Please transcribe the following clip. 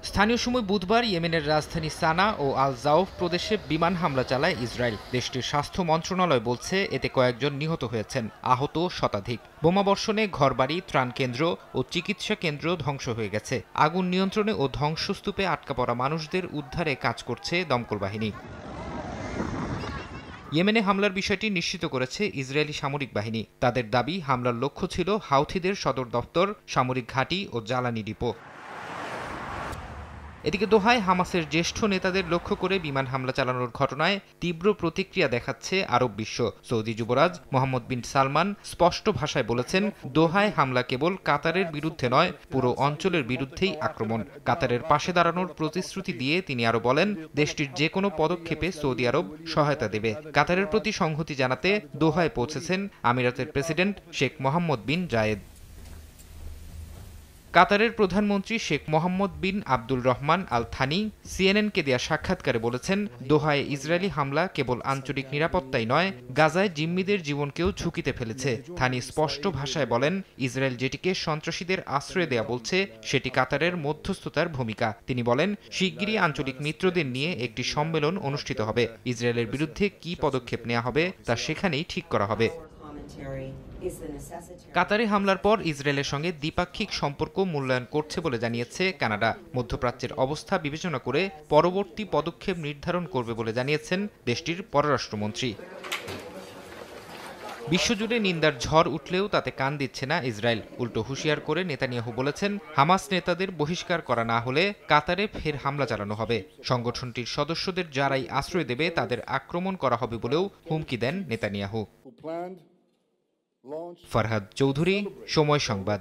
স্থানীয় সময় বুধবার ইয়েমেনের রাজধানী সানা ও আল জাউফ প্রদেশে বিমান হামলা চালায় ইসরায়েল। দেশটির স্বাস্থ্য মন্ত্রণালয় বলছে এতে কয়েকজন নিহত হয়েছেন, আহত শতাধিক। বোমাবর্ষণে ঘরবাড়ি, ত্রাণ কেন্দ্র ও চিকিৎসা কেন্দ্র ধ্বংস হয়ে গেছে। আগুন নিয়ন্ত্রণে ও ধ্বংসস্তূপে আটকা পড়া মানুষদের উদ্ধারে কাজ করছে দমকল বাহিনী। ইয়েমেনে হামলার বিষয়টি নিশ্চিত করেছে ইসরায়েলি সামরিক বাহিনী। তাদের দাবি, হামলার লক্ষ্য ছিল হাউথিদের সদর দপ্তর, সামরিক ঘাঁটি ও জ্বালানি ডিপো। এদিকে দোহায় হামাসের জ্যেষ্ঠ নেতাদের লক্ষ্য করে বিমান হামলা চালানোর ঘটনায় তীব্র প্রতিক্রিয়া দেখাচ্ছে আরব বিশ্ব। সৌদি যুবরাজ মোহাম্মদ বিন সালমান স্পষ্ট ভাষায় বলেছেন, দোহায় হামলা কেবল কাতারের বিরুদ্ধে নয়, পুরো অঞ্চলের বিরুদ্ধেই আক্রমণ। কাতারের পাশে দাঁড়ানোর প্রতিশ্রুতি দিয়ে তিনি আরো বলেন, দেশটির যে কোনো পদক্ষেপে সৌদি আরব সহায়তা দেবে। কাতারের প্রতি সংহতি জানাতে দোহায় পৌঁছেছেন আমিরাতের প্রেসিডেন্ট শেখ মোহাম্মদ বিন জায়েদ। কাতারের প্রধানমন্ত্রী শেখ মোহাম্মদ বিন আব্দুল রহমান আল থানি সিএনএনকে দেয়া সাক্ষাৎকারে বলেছেন, দোহায় ইসরায়েলি হামলা কেবল আঞ্চলিক নিরাপত্তাই নয়, গাজায় জিম্মিদের জীবনকেও ঝুঁকিতে ফেলেছে। থানি স্পষ্ট ভাষায় বলেন, ইসরায়েল যেটিকে সন্ত্রাসীদের আশ্রয় দেয়া বলছে, সেটি কাতারের মধ্যস্থতার ভূমিকা। তিনি বলেন, শিগগিরই আঞ্চলিক মিত্রদের নিয়ে একটি সম্মেলন অনুষ্ঠিত হবে। ইসরায়েলের বিরুদ্ধে কী পদক্ষেপ নেওয়া হবে তা সেখানেই ঠিক করা হবে। কাতারে হামলার পর ইসরায়েলের সঙ্গে দ্বিপাক্ষিক সম্পর্ক মূল্যায়ন করছে বলে জানিয়েছে কানাডা। মধ্যপ্রাচ্যের অবস্থা বিবেচনা করে পরবর্তী পদক্ষেপ নির্ধারণ করবে বলে জানিয়েছেন দেশটির পররাষ্ট্রমন্ত্রী। বিশ্বজুড়ে নিন্দার ঝড় উঠলেও তাতে কান দিচ্ছে না ইসরায়েল। উল্টো হুঁশিয়ার করে নেতানিয়াহু বলেছেন, হামাস নেতাদের বহিষ্কার করা না হলে কাতারে ফের হামলা চালানো হবে। সংগঠনটির সদস্যদের যারাই আশ্রয় দেবে তাদের আক্রমণ করা হবে বলেও হুমকি দেন নেতানিয়াহু। ফরহাদ চৌধুরী, সময় সংবাদ।